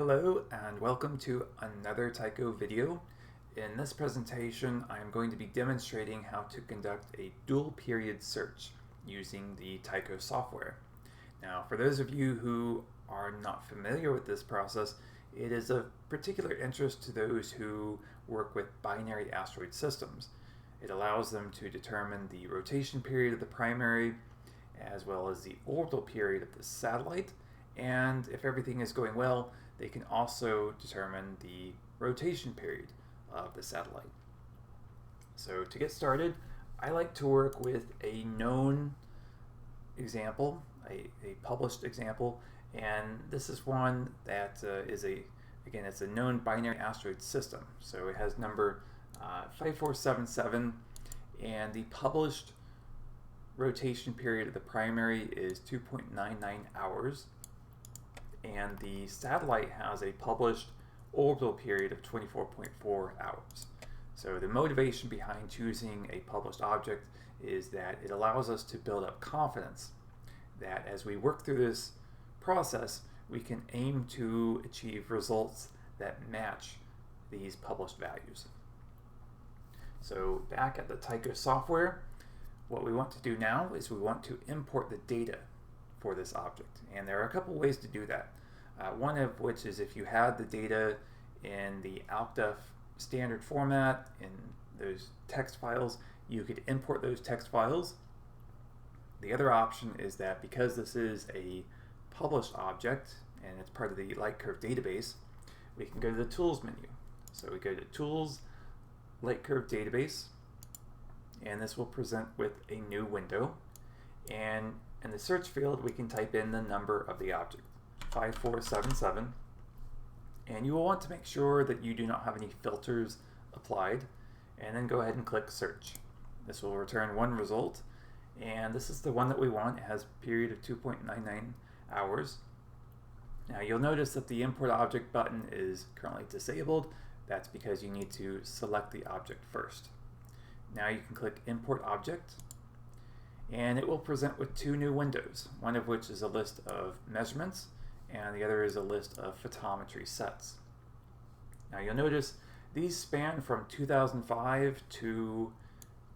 Hello and welcome to another Tycho video. In this presentation, I'm going to be demonstrating how to conduct a dual period search using the Tycho software. Now, for those of you who are not familiar with this process, it is of particular interest to those who work with binary asteroid systems. It allows them to determine the rotation period of the primary as well as the orbital period of the satellite, and if everything is going well, they can also determine the rotation period of the satellite. So to get started, I like to work with a known example, a published example, and this is one that it's a known binary asteroid system. So it has number 5477, and the published rotation period of the primary is 2.99 hours. And the satellite has a published orbital period of 24.4 hours. So the motivation behind choosing a published object is that it allows us to build up confidence that as we work through this process, we can aim to achieve results that match these published values. So back at the Tycho software, what we want to do now is we want to import the data for this object, and there are a couple ways to do that. One of which is if you had the data in the AlcDef standard format in those text files, you could import those text files. The other option is that because this is a published object and it's part of the light curve database, we can go to the Tools menu. So we go to Tools, Light Curve Database, and this will present with a new window. And in the search field, we can type in the number of the object, 5477, and you will want to make sure that you do not have any filters applied, and then go ahead and click search. This will return one result, and this is the one that we want. It has a period of 2.99 hours. Now you'll notice that the import object button is currently disabled. That's because you need to select the object first. Now you can click import object, and it will present with two new windows, one of which is a list of measurements and the other is a list of photometry sets. Now you'll notice these span from 2005 to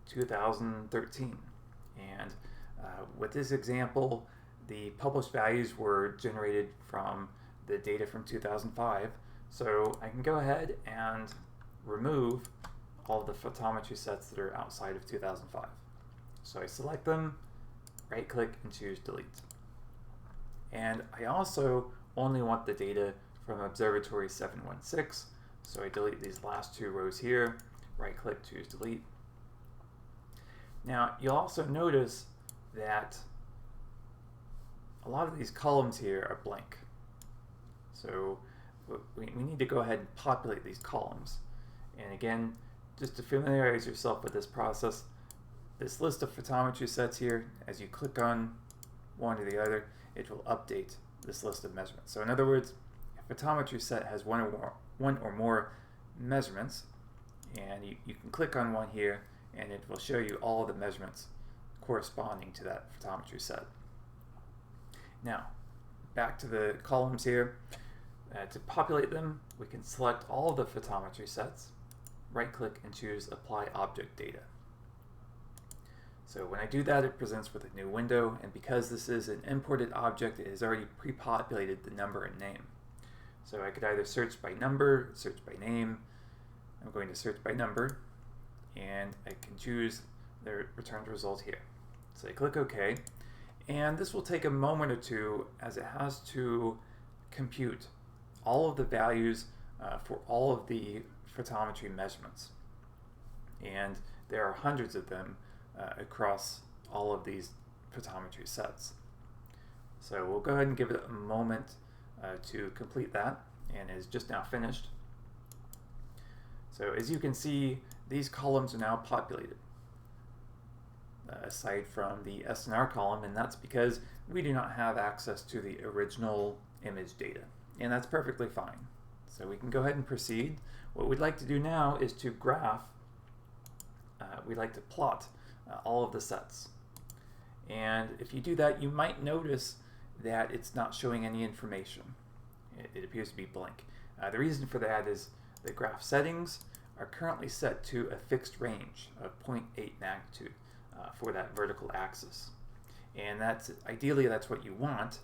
2013, and with this example, the published values were generated from the data from 2005, so I can go ahead and remove all of the photometry sets that are outside of 2005. So I select them, right click and choose delete. And I also only want the data from Observatory 716, so I delete these last two rows here, right click, choose delete. Now you'll also notice that a lot of these columns here are blank. So we need to go ahead and populate these columns. And again, just to familiarize yourself with this process, this list of photometry sets here, as you click on one or the other, it will update this list of measurements. So in other words, a photometry set has one or more measurements, and you can click on one here and it will show you all of the measurements corresponding to that photometry set. Now, back to the columns here. To populate them, we can select all of the photometry sets, right click and choose Apply Object Data. So when I do that, it presents with a new window, and because this is an imported object, it has already pre-populated the number and name. So I could either search by number, search by name. I'm going to search by number, and I can choose the returned result here. So I click OK, and this will take a moment or two as it has to compute all of the values for all of the photometry measurements. And there are hundreds of them across all of these photometry sets. So we'll go ahead and give it a moment to complete that, and it is just now finished. So as you can see, these columns are now populated, aside from the SNR column, and that's because we do not have access to the original image data, and that's perfectly fine. So we can go ahead and proceed. What we'd like to do now is to graph, we'd like to plot all of the sets. And if you do that, you might notice that it's not showing any information. It appears to be blank. The reason for that is the graph settings are currently set to a fixed range of 0.8 magnitude for that vertical axis. And ideally that's what you want,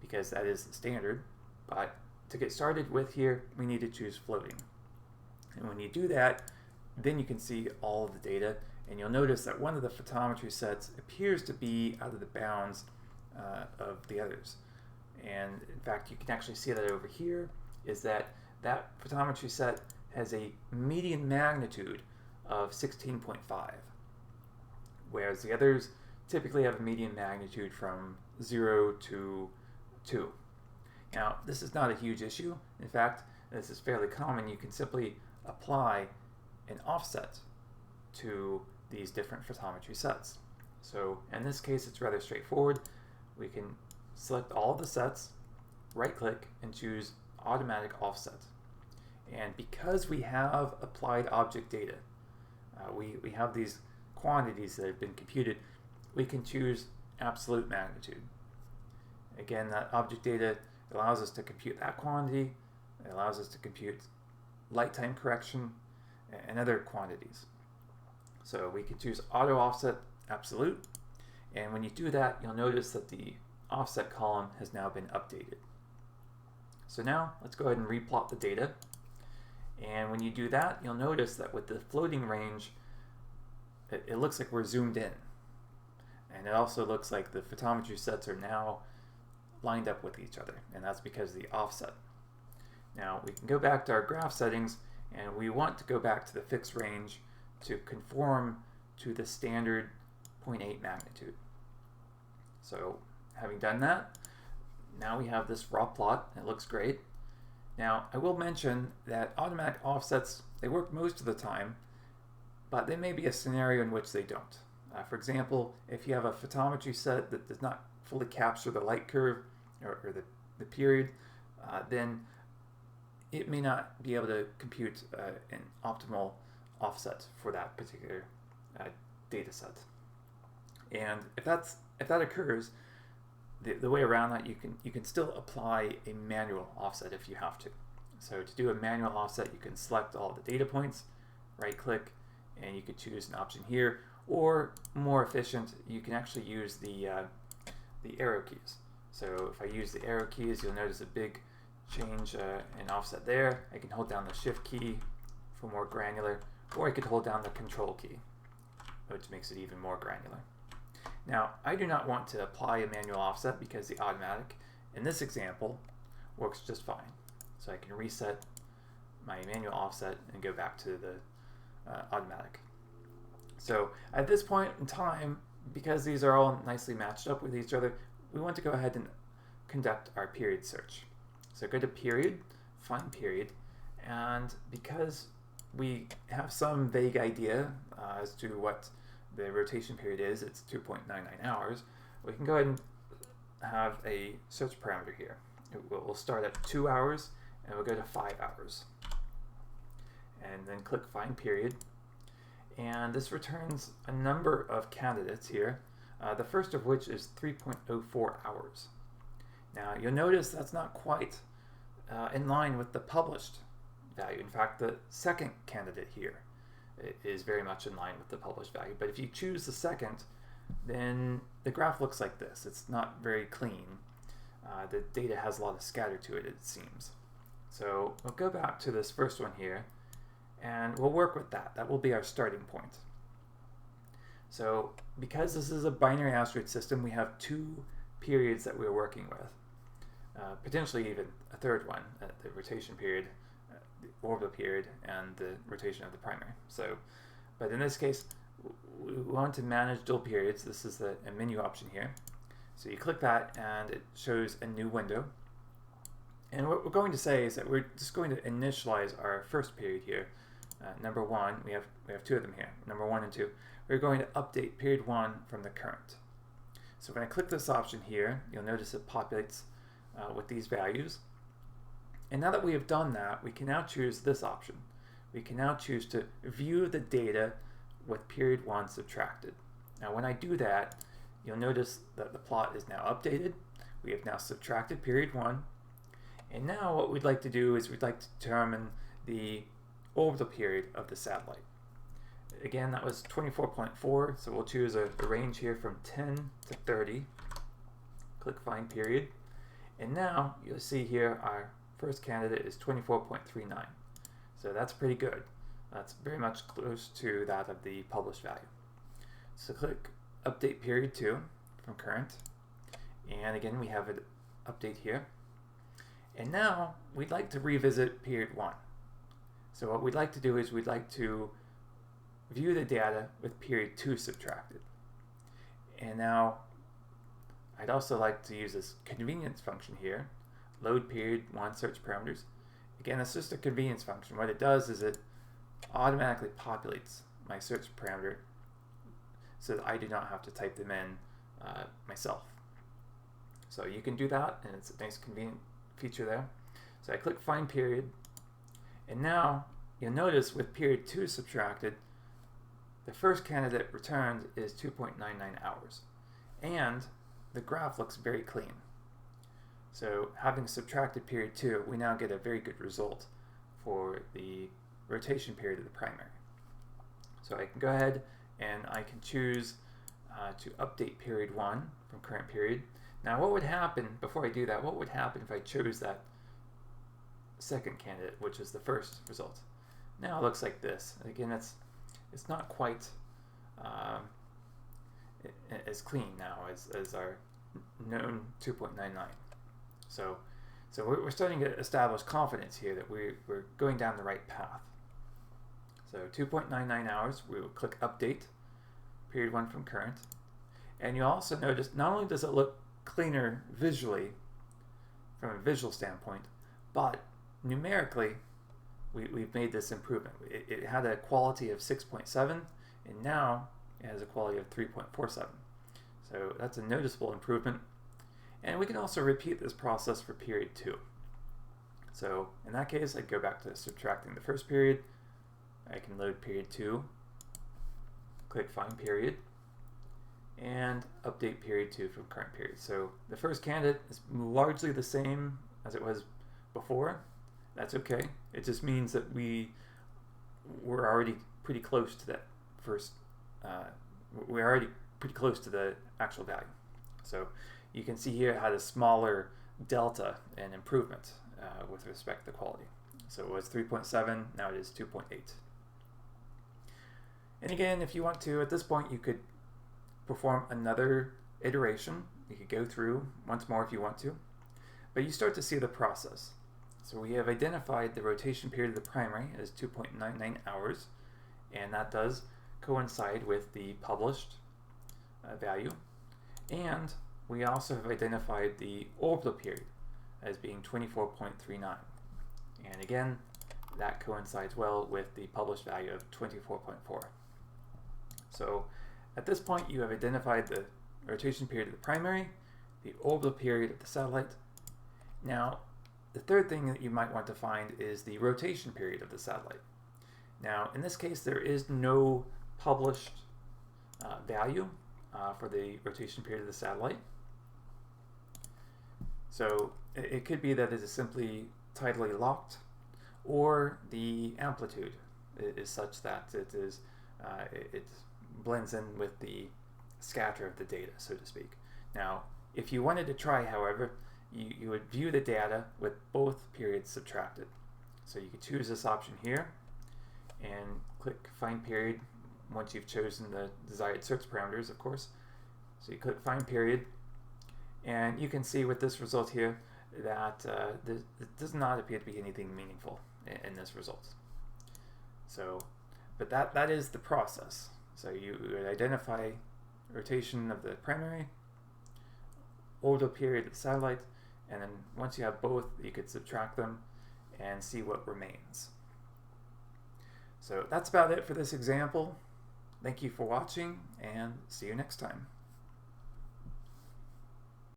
because that is the standard. But to get started with here, we need to choose floating. And when you do that, then you can see all of the data, and you'll notice that one of the photometry sets appears to be out of the bounds of the others. And in fact, you can actually see that over here, is that photometry set has a median magnitude of 16.5, whereas the others typically have a median magnitude from 0 to 2. Now, this is not a huge issue. In fact, this is fairly common. You can simply apply an offset to these different photometry sets. So in this case, it's rather straightforward. We can select all of the sets, right-click, and choose Automatic Offset. And because we have applied object data, we have these quantities that have been computed, we can choose absolute magnitude. Again, that object data allows us to compute that quantity. It allows us to compute light time correction and other quantities. So we can choose auto offset absolute, and when you do that, you'll notice that the offset column has now been updated. So now let's go ahead and replot the data, and when you do that, you'll notice that with the floating range, it looks like we're zoomed in, and it also looks like the photometry sets are now lined up with each other, and that's because of the offset. Now we can go back to our graph settings, and we want to go back to the fixed range to conform to the standard 0.8 magnitude. So having done that, now we have this raw plot. It looks great. Now I will mention that automatic offsets, they work most of the time, but there may be a scenario in which they don't. For example, if you have a photometry set that does not fully capture the light curve or the period, then it may not be able to compute an optimal offset for that particular data set. And if that occurs, the way around that, you can still apply a manual offset if you have to. So to do a manual offset, you can select all the data points, right click, and you could choose an option here, or more efficient, you can actually use the arrow keys. So if I use the arrow keys, you'll notice a big change in offset there. I can hold down the shift key for more granular, or I could hold down the control key, which makes it even more granular. Now, I do not want to apply a manual offset because the automatic, in this example, works just fine. So I can reset my manual offset and go back to the automatic. So at this point in time, because these are all nicely matched up with each other, we want to go ahead and conduct our period search. So go to period, find period, and because we have some vague idea as to what the rotation period is, it's 2.99 hours, we can go ahead and have a search parameter here. We'll start at 2 hours and we'll go to 5 hours. And then click find period. And this returns a number of candidates here, the first of which is 3.04 hours. Now you'll notice that's not quite in line with the published value. In fact, the second candidate here is very much in line with the published value. But if you choose the second, then the graph looks like this. It's not very clean. The data has a lot of scatter to it, it seems. So we'll go back to this first one here, and we'll work with that. That will be our starting point. So because this is a binary asteroid system, we have 2 periods that we're working with. Potentially even a third one, the rotation period, the orbital period, and the rotation of the primary. So, but in this case, we want to manage dual periods. This is a menu option here. So you click that and it shows a new window. And what we're going to say is that we're just going to initialize our first period here. Number 1, we have 2 of them here, number 1 and 2. We're going to update period 1 from the current. So when I click this option here, you'll notice it populates with these values. And now that we have done that, we can now choose this option. We can now choose to view the data with period 1 subtracted. Now when I do that, you'll notice that the plot is now updated. We have now subtracted period 1, And now what we'd like to do is we'd like to determine the orbital period of the satellite. Again, that was 24.4, so we'll choose a range here from 10 to 30. Click Find Period. And now you'll see here our first candidate is 24.39. So that's pretty good. That's very much close to that of the published value. So click Update Period 2 from current. And again, we have an update here. And now we'd like to revisit period 1. So what we'd like to do is we'd like to view the data with period 2 subtracted. And now I'd also like to use this convenience function here, load period 1 search parameters. Again, it's just a convenience function. What it does is it automatically populates my search parameter so that I do not have to type them in myself. So you can do that, and it's a nice convenient feature there. So I click Find Period, and now you'll notice with period 2 subtracted, the first candidate returned is 2.99 hours, and the graph looks very clean. So having subtracted period 2, we now get a very good result for the rotation period of the primary. So I can go ahead and I can choose to update period 1 from current period. Now what would happen, before I do that, what would happen if I chose that second candidate, which is the first result? Now it looks like this. Again, it's not quite as clean now as our known 2.99. So we're starting to establish confidence here that we're going down the right path. So 2.99 hours, we will click Update, period 1 from current. And you'll also notice not only does it look cleaner visually from a visual standpoint, but numerically we've made this improvement. It had a quality of 6.7, and now it has a quality of 3.47. So that's a noticeable improvement. And we can also repeat this process for period 2. So in that case, I'd go back to subtracting the first period. I can load period 2, click Find Period, and update period 2 from current period. So the first candidate is largely the same as it was before. That's okay. It just means that we're already pretty close to that first, we're already pretty close to the actual value. So you can see here it had a smaller delta in improvement with respect to quality. So it was 3.7, now it is 2.8. And again, if you want to, at this point, you could perform another iteration. You could go through once more if you want to, but you start to see the process. So we have identified the rotation period of the primary as 2.99 hours, and that does coincide with the published value. And we also have identified the orbital period as being 24.39. And again, that coincides well with the published value of 24.4. So at this point, you have identified the rotation period of the primary, the orbital period of the satellite. Now, the third thing that you might want to find is the rotation period of the satellite. Now, in this case, there is no published value for the rotation period of the satellite. So it could be that it is simply tidally locked, or the amplitude is such that it blends in with the scatter of the data, so to speak. Now, if you wanted to try, however, you would view the data with both periods subtracted. So you could choose this option here and click Find Period once you've chosen the desired search parameters, of course. So you click Find Period, and you can see with this result here that it does not appear to be anything meaningful in this result. So, but that is the process. So you would identify rotation of the primary, orbital period of the satellite, and then once you have both, you could subtract them and see what remains. So that's about it for this example. Thank you for watching, and see you next time.